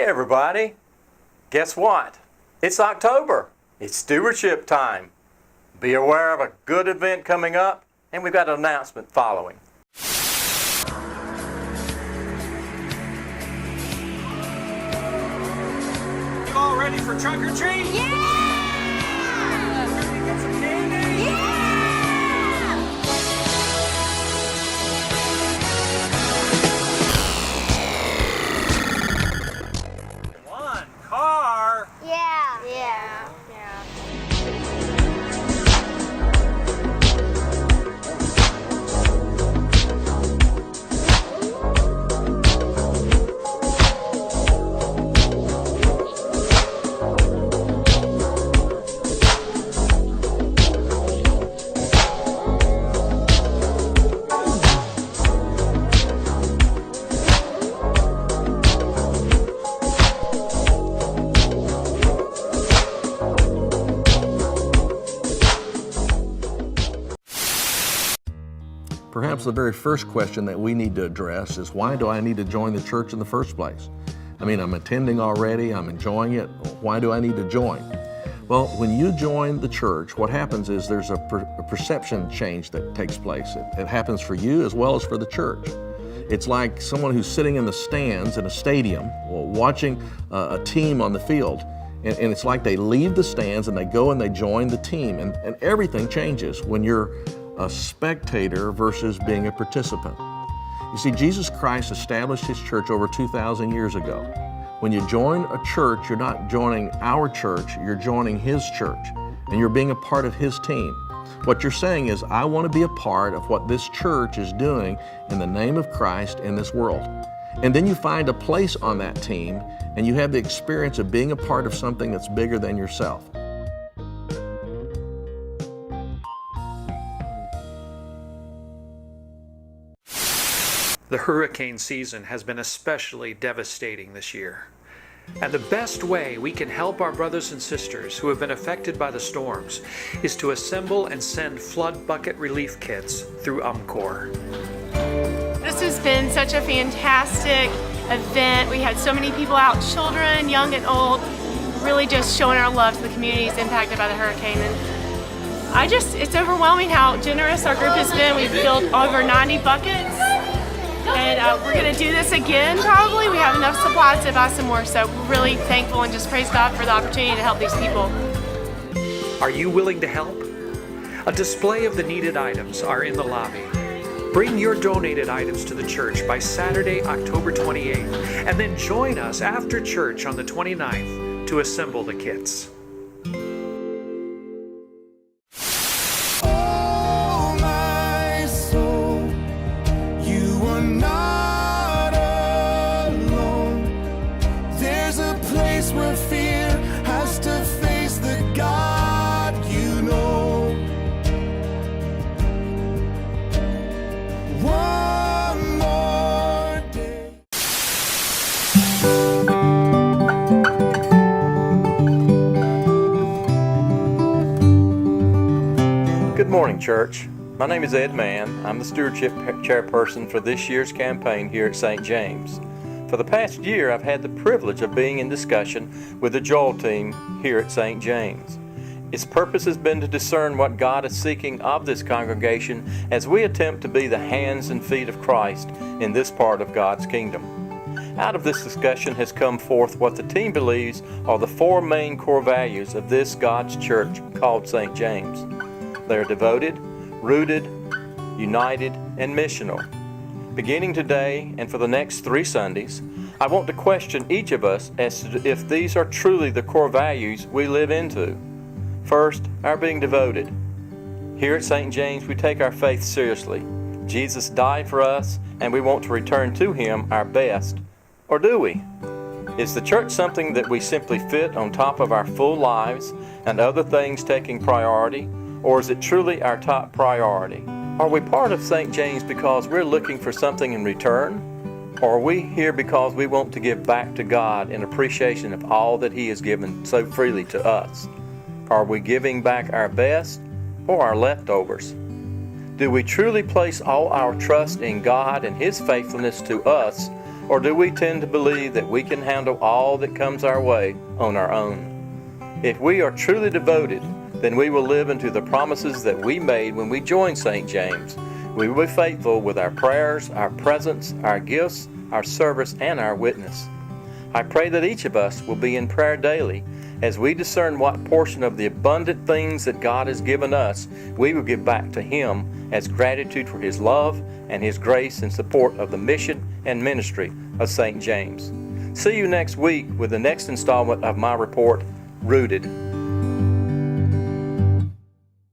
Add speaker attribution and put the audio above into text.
Speaker 1: everybody. Guess what? It's October. It's stewardship time. Be aware of a good event coming up, and we've got an announcement following.
Speaker 2: You all ready for trunk or treat?
Speaker 3: Yeah!
Speaker 2: Ready to get some candy?
Speaker 3: Yeah!
Speaker 2: One car.
Speaker 3: Yeah. Yeah.
Speaker 4: Perhaps the very first question that we need to address is, why do I need to join the church in the first place? I mean, I'm attending already, I'm enjoying it. Why do I need to join? Well, when you join the church, what happens is there's a perception change that takes place. It happens for you as well as for the church. It's like someone who's sitting in the stands in a stadium watching a team on the field. And it's like they leave the stands and they go and they join the team. And everything changes when you're a spectator versus being a participant. You see, Jesus Christ established His church over 2,000 years ago. When you join a church, you're not joining our church, you're joining His church, and you're being a part of His team. What you're saying is, I want to be a part of what this church is doing in the name of Christ in this world. And then you find a place on that team, and you have the experience of being a part of something that's bigger than yourself.
Speaker 5: The hurricane season has been especially devastating this year. And the best way we can help our brothers and sisters who have been affected by the storms is to assemble and send flood bucket relief kits through UMCOR.
Speaker 6: This has been such a fantastic event. We had so many people out, children, young and old, really just showing our love to the communities impacted by the hurricane. And it's overwhelming how generous our group has been. We've filled over 90 buckets. And we're going to do this again probably. We have enough supplies to buy some more, so we're really thankful and just praise God for the opportunity to help these people.
Speaker 5: Are you willing to help? A display of the needed items are in the lobby. Bring your donated items to the church by Saturday, October 28th, and then join us after church on the 29th to assemble the kits.
Speaker 7: Where fear has to face the God you know. One more day.
Speaker 1: Good morning, church. My name is Ed Mann. I'm the stewardship chairperson for this year's campaign here at St. James. For the past year, I've had the privilege of being in discussion with the Joel team here at St. James. Its purpose has been to discern what God is seeking of this congregation as we attempt to be the hands and feet of Christ in this part of God's kingdom. Out of this discussion has come forth what the team believes are the four main core values of this God's church called St. James. They are devoted, rooted, united, and missional. Beginning today and for the next 3 Sundays, I want to question each of us as to if these are truly the core values we live into. First, our being devoted. Here at St. James, we take our faith seriously. Jesus died for us, and we want to return to Him our best. Or do we? Is the church something that we simply fit on top of our full lives and other things taking priority? Or is it truly our top priority? Are we part of St. James because we're looking for something in return? Or are we here because we want to give back to God in appreciation of all that He has given so freely to us? Are we giving back our best or our leftovers? Do we truly place all our trust in God and His faithfulness to us, Or do we tend to believe that we can handle all that comes our way on our own? If we are truly devoted, then we will live into the promises that we made when we joined St. James. We will be faithful with our prayers, our presence, our gifts, our service, and our witness. I pray that each of us will be in prayer daily as we discern what portion of the abundant things that God has given us we will give back to Him as gratitude for His love and His grace in support of the mission and ministry of St. James. See you next week with the next installment of my report, Rooted.